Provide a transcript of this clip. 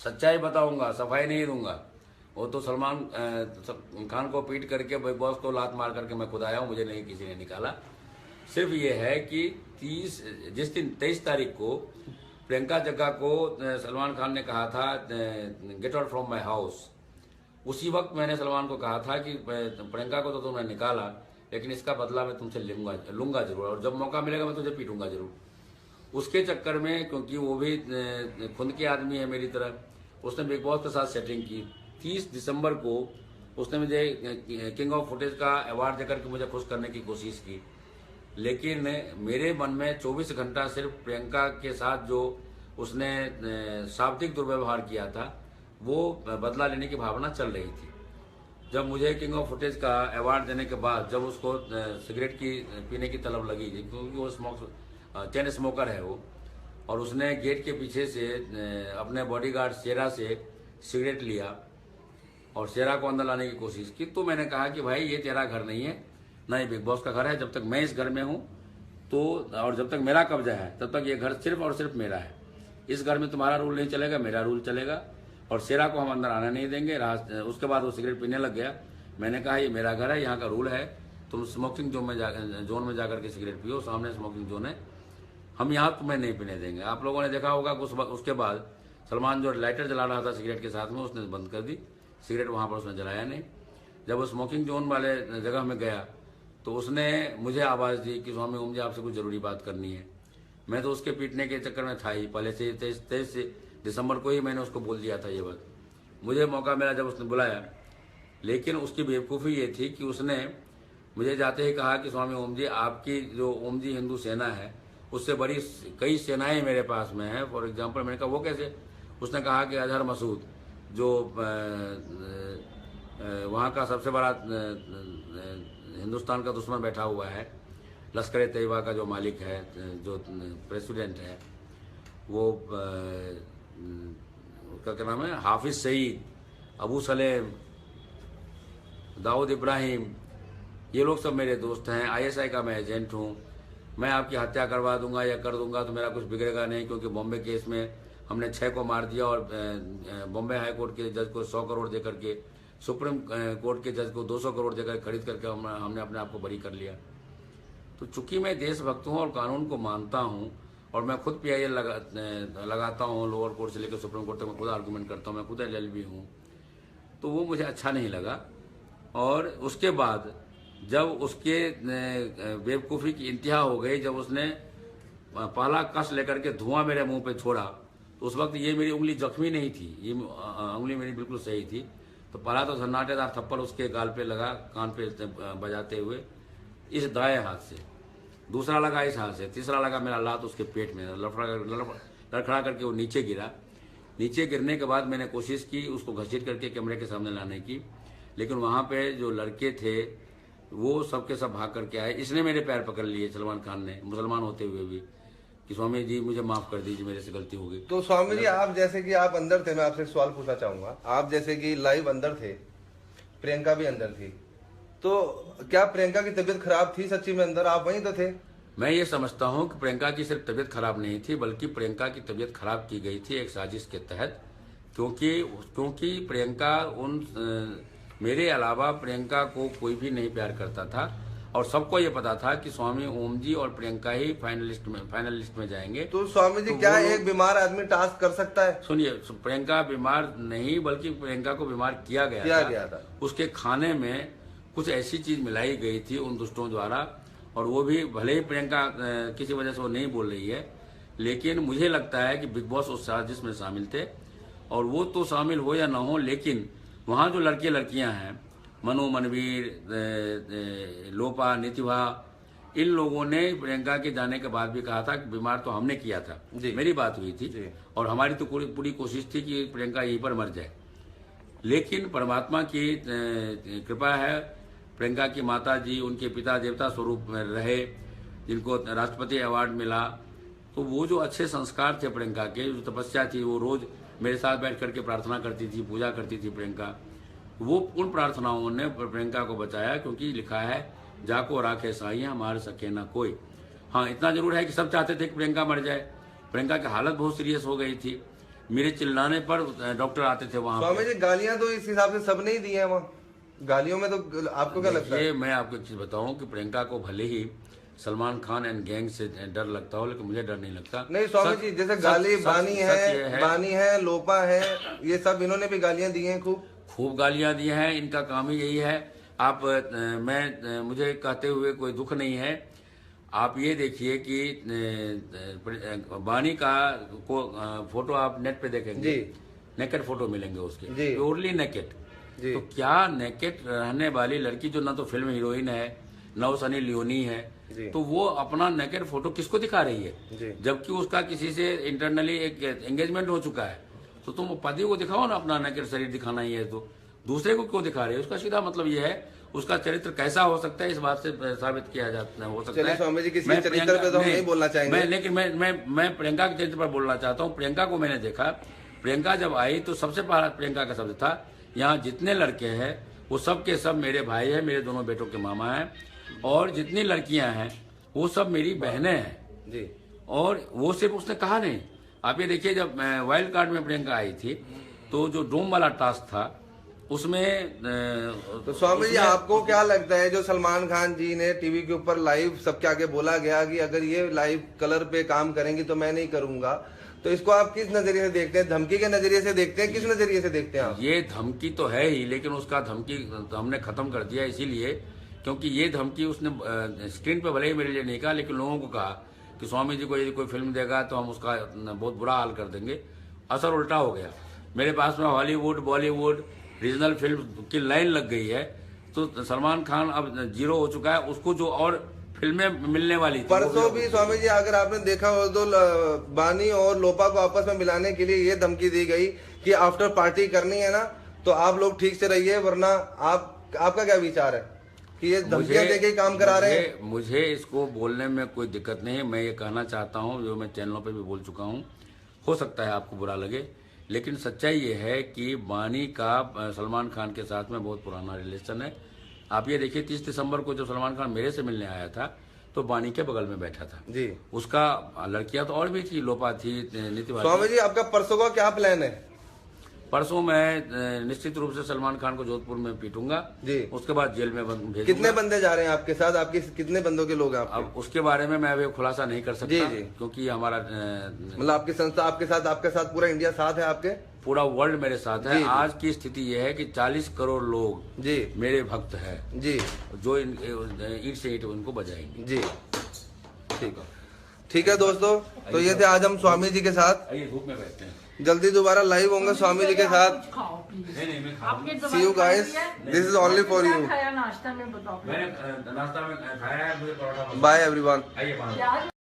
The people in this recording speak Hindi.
सच्चाई बताऊंगा, सफाई नहीं दूंगा। वो तो सलमान खान को पीट करके बिग बॉस को लात मार करके मैं खुद आया हूँ, मुझे नहीं किसी ने निकाला। सिर्फ ये है कि 23 तारीख को प्रियंका जग्गा को सलमान खान ने कहा था get out from my house. उसी वक्त मैंने सलमान को कहा था कि प्रियंका को तो तुमने निकाला, लेकिन इसका बदला मैं तुमसे लूंगा जरूर, और जब मौका मिलेगा मैं तुझे पीटूंगा जरूर। उसके चक्कर में, क्योंकि वो भी खुद के आदमी है मेरी तरह, उसने बिग बॉस के साथ सेटिंग की। 30 दिसंबर को उसने मुझे किंग ऑफ फुटेज का अवार्ड देकर के मुझे खुश करने की कोशिश की, लेकिन मेरे मन में 24 घंटा सिर्फ प्रियंका के साथ जो उसने शाब्दिक दुर्व्यवहार किया था वो बदला लेने की भावना चल रही थी। जब मुझे किंग ऑफ फुटेज का अवार्ड देने के बाद जब उसको सिगरेट की पीने की तलब लगी, क्योंकि वो चेन स्मोकर है वो, और उसने गेट के पीछे से अपने बॉडीगार्ड शेरा से सिगरेट लिया और शेरा को अंदर लाने की कोशिश की, तो मैंने कहा कि भाई ये तेरा घर नहीं है, ना ये बिग बॉस का घर है। जब तक मैं इस घर में हूँ तो, और जब तक मेरा कब्जा है, तब तक ये घर सिर्फ और सिर्फ मेरा है। इस घर में तुम्हारा रूल नहीं चलेगा, मेरा रूल चलेगा, और शेरा को हम अंदर आने नहीं देंगे। उसके बाद वो सिगरेट पीने लग गया। मैंने कहा ये मेरा घर है, यहाँ का रूल है, तुम स्मोकिंग जोन में जाकर के सिगरेट पियो, सामने स्मोकिंग जोन है, हम यहाँ तुम्हें नहीं पीने देंगे। आप लोगों ने देखा होगा उसके बाद सलमान जो लाइटर जला रहा था सिगरेट के साथ में, उसने बंद कर दी सिगरेट, वहाँ पर उसने जलाया नहीं। जब वो स्मोकिंग जोन वाले जगह में गया तो उसने मुझे आवाज़ दी कि स्वामी ओम जी आपसे कुछ ज़रूरी बात करनी है। मैं तो उसके पीटने के चक्कर में था ही, पहले से 23 दिसंबर को ही मैंने उसको बोल दिया था ये बात। मुझे मौका मिला जब उसने बुलाया, लेकिन उसकी बेवकूफ़ी ये थी कि उसने मुझे जाते ही कहा कि स्वामी ओम जी आपकी जो ओम जी हिंदू सेना है उससे बड़ी कई सेनाएं मेरे पास में हैं। फॉर एग्जांपल, मैंने कहा वो कैसे? उसने कहा कि अजहर मसूद जो वहाँ का सबसे बड़ा हिंदुस्तान का दुश्मन बैठा हुआ है, लश्कर तैयबा का जो मालिक है, जो प्रेसिडेंट है, वो उसका क्या नाम है, हाफिज सईद, अबू सलेम, दाऊद इब्राहिम, ये लोग सब मेरे दोस्त हैं। ISI का मैं एजेंट हूँ। मैं आपकी हत्या करवा दूंगा या कर दूंगा तो मेरा कुछ बिगड़ेगा नहीं, क्योंकि बॉम्बे केस में हमने 6 को मार दिया और बॉम्बे हाई कोर्ट के जज को 100 करोड़ देकर के, सुप्रीम कोर्ट के जज को 200 करोड़ देकर खरीद करके हमने अपने आप को बरी कर लिया। तो चूंकि मैं देशभक्त हूँ और कानून को मानता हूँ, और मैं खुद PIL लगाता हूँ, लोअर कोर्ट से लेकर सुप्रीम कोर्ट तक मैं खुद आर्गूमेंट करता हूँ, मैं खुद LLB हूँ, तो वो मुझे अच्छा नहीं लगा। और उसके बाद जब उसके बेवकूफ़ी की इंतहा हो गई, जब उसने पहला कस लेकर के धुआं मेरे मुंह पे छोड़ा, तो उस वक्त ये मेरी उंगली जख्मी नहीं थी, ये उंगली मेरी बिल्कुल सही थी। तो पहला तो सन्नाटेदार थप्पड़ उसके गाल पे लगा, कान पे बजाते हुए, इस दाएं हाथ से, दूसरा लगा इस हाथ से, तीसरा लगा मेरा लात उसके पेट में, लड़खड़ा करके वो नीचे गिरा। नीचे गिरने के बाद मैंने कोशिश की उसको घसीट करके कैमरे के सामने लाने की, लेकिन वहाँ पे जो लड़के थे वो सबके सब भाग करके आए। इसने मेरे पैर पकड़ लिए, सलमान खान ने, मुसलमान होते हुए भी, कि स्वामी जी मुझे माफ कर दीजिए, मेरे से गलती हो गई। तो स्वामी जी, आप जैसे कि आप अंदर थे, मैं आपसे एक सवाल पूछना चाहूंगा। आप जैसे कि लाइव अंदर थे, प्रियंका भी अंदर थी, तो क्या प्रियंका की तबीयत खराब थी सच्ची में अंदर? आप वहीं तो थे। मैं ये समझता हूँ कि प्रियंका की सिर्फ तबीयत खराब नहीं थी, बल्कि प्रियंका की तबीयत खराब की गई थी एक साजिश के तहत, क्योंकि प्रियंका मेरे अलावा प्रियंका को कोई भी नहीं प्यार करता था, और सबको ये पता था कि स्वामी ओम जी और प्रियंका ही फाइनल लिस्ट में जाएंगे। तो स्वामी जी, तो क्या एक बीमार आदमी टास्क कर सकता है? सुनिए, प्रियंका बीमार नहीं, बल्कि प्रियंका को बीमार किया गया था। उसके खाने में कुछ ऐसी चीज मिलाई गई थी उन दुष्टों द्वारा, और वो भी भले ही प्रियंका किसी वजह से वो नहीं बोल रही है, लेकिन मुझे लगता है कि बिग बॉस उस साजिश में शामिल थे। और वो तो शामिल हो या ना हो, लेकिन वहाँ जो लड़के लड़कियां हैं, मनु, मनवीर, लोपा, नितिभा, इन लोगों ने प्रियंका के जाने के बाद भी कहा था कि बीमार तो हमने किया था, मेरी बात हुई थी, और हमारी तो पूरी कोशिश थी कि प्रियंका यहीं पर मर जाए। लेकिन परमात्मा की कृपा है, प्रियंका की माता जी उनके पिता देवता स्वरूप में रहे, जिनको राष्ट्रपति अवार्ड मिला। तो वो जो अच्छे संस्कार थे प्रियंका के, जो तपस्या थी, वो रोज मेरे साथ बैठ करके प्रार्थना करती थी, पूजा करती थी प्रियंका, वो उन प्रार्थनाओं ने प्रियंका को बचाया। क्योंकि लिखा है, जाको राखे साइयां मार सके ना कोई। हाँ, इतना जरूर है कि सब चाहते थे कि प्रियंका मर जाए। प्रियंका की हालत बहुत सीरियस हो गई थी। मेरे चिल्लाने पर डॉक्टर आते थे वहां स्वामी जी गालियां तो इस हिसाब से सबने ही दी है वहाँ, गालियों में तो आपको क्या लगता है? ये मैं आपको एक चीज बताऊं कि प्रियंका को भले ही सलमान खान एंड गैंग से डर लगता हो, लेकिन मुझे डर नहीं लगता। नहीं स्वामी जी, जैसे गाली बानी है, लोपा है, ये सब इन्होंने भी गालियां दी हैं, खूब गालियां दी हैं। इनका काम ही यही है। आप मुझे कहते हुए कोई दुख नहीं है। आप ये देखिए कि बानी का फोटो आप नेट पे देखेंगे, नेकेड फोटो मिलेंगे उसके, प्योरली नेकेड। तो क्या नेकेड रहने वाली लड़की जो ना तो फिल्म हीरोइन है ना वो सनी लियोनी है, तो वो अपना नेकेड फोटो किसको दिखा रही है? जबकि उसका किसी से इंटरनली एक एंगेजमेंट हो चुका है। तो तुम पति को दिखाओ ना अपना नेकेड शरीर दिखाना ही है, तो दूसरे को क्यों दिखा रहे हो? उसका सीधा मतलब ये है उसका चरित्र कैसा हो सकता है, इस बात से साबित किया जाता हो सकता है। स्वामी जी किसी चरित्र पे तो हम नहीं बोलना चाहेंगे, लेकिन मैं प्रियंका के चरित्र पर बोलना चाहता हूँ। प्रियंका को मैंने देखा, प्रियंका जब आई तो सबसे पहला प्रियंका का शब्द था, यहाँ जितने लड़के हैं वो सब के सब मेरे भाई हैं, मेरे दोनों बेटों के मामा हैं, और जितनी लड़कियां हैं वो सब मेरी बहनें हैं जी। और वो सिर्फ उसने कहा नहीं, आप ये देखिए जब वाइल्ड कार्ड में प्रियंका आई थी तो जो डोम वाला टास्क था उसमें तो स्वामी जी आपको क्या लगता है जो सलमान खान जी ने टीवी के ऊपर लाइव सबके आगे बोला गया कि अगर ये लाइव कलर पे काम करेंगी तो मैं नहीं करूंगा, तो इसको आप किस नजरिए से देखते हैं? धमकी के नजरिए से देखते हैं, किस नजरिए से देखते हैं आप? ये धमकी तो है ही, लेकिन उसका धमकी तो हमने खत्म कर दिया इसीलिए क्योंकि ये धमकी उसने स्क्रीन पे भले ही मेरे लिए नहीं कहा, लेकिन लोगों को कहा कि स्वामी जी को यदि कोई फिल्म देगा तो हम उसका बहुत बुरा हाल कर देंगे। असर उल्टा हो गया। मेरे पास में हॉलीवुड, बॉलीवुड, रीजनल फिल्म की लाइन लग गई है। तो सलमान खान अब जीरो हो चुका है, उसको जो और फिल्में मिलने वाली थी। परसों भी स्वामी जी अगर आपने देखा हो तो बानी और लोपा को आपस में मिलाने के लिए ये धमकी दी गई कि आफ्टर पार्टी करनी है ना तो आप लोग ठीक से रहिए, वरना आपका क्या विचार है कि ये धमकियां देके काम करा रहे हैं? मुझे इसको बोलने में कोई दिक्कत नहीं है। मैं ये कहना चाहता हूँ, जो मैं चैनलों पे भी बोल चुका हूँ, हो सकता है आपको बुरा लगे, लेकिन सच्चाई ये है कि बानी का सलमान खान के साथ में बहुत पुराना रिलेशन है। आप ये देखिए 30 दिसंबर को जब सलमान खान मेरे से मिलने आया था तो बानी के बगल में बैठा था जी। उसका लड़कियां तो और भी थी, लोपा थी, नीति। स्वामी जी आपका परसों का क्या प्लान है? परसों मैं निश्चित रूप से सलमान खान को जोधपुर में पीटूंगा जी। उसके बाद जेल में भेजूंगा। कितने बंदे जा रहे हैं आपके साथ? आपके कितने बंदों के लोग हैं? अब उसके बारे में मैं अभी खुलासा नहीं कर सकता जी। क्योंकि हमारा मतलब आपकी संस्था आपके साथ पूरा इंडिया साथ है, आपके पूरा वर्ल्ड मेरे साथ है। आज की स्थिति यह है कि 40 करोड़ लोग जी मेरे भक्त हैं जी, जो ईंट से ईंट उनको बजाएंगे जी। ठीक है दोस्तों, तो ये थे आज हम स्वामी जी के साथ। धूप में बैठते हैं, जल्दी दोबारा लाइव होंगे स्वामी जी के साथ। See you guys. This is only for you. नाश्ता में बताओ। मैंने नाश्ता में खाया है, मुझे परोठा। Bye everyone.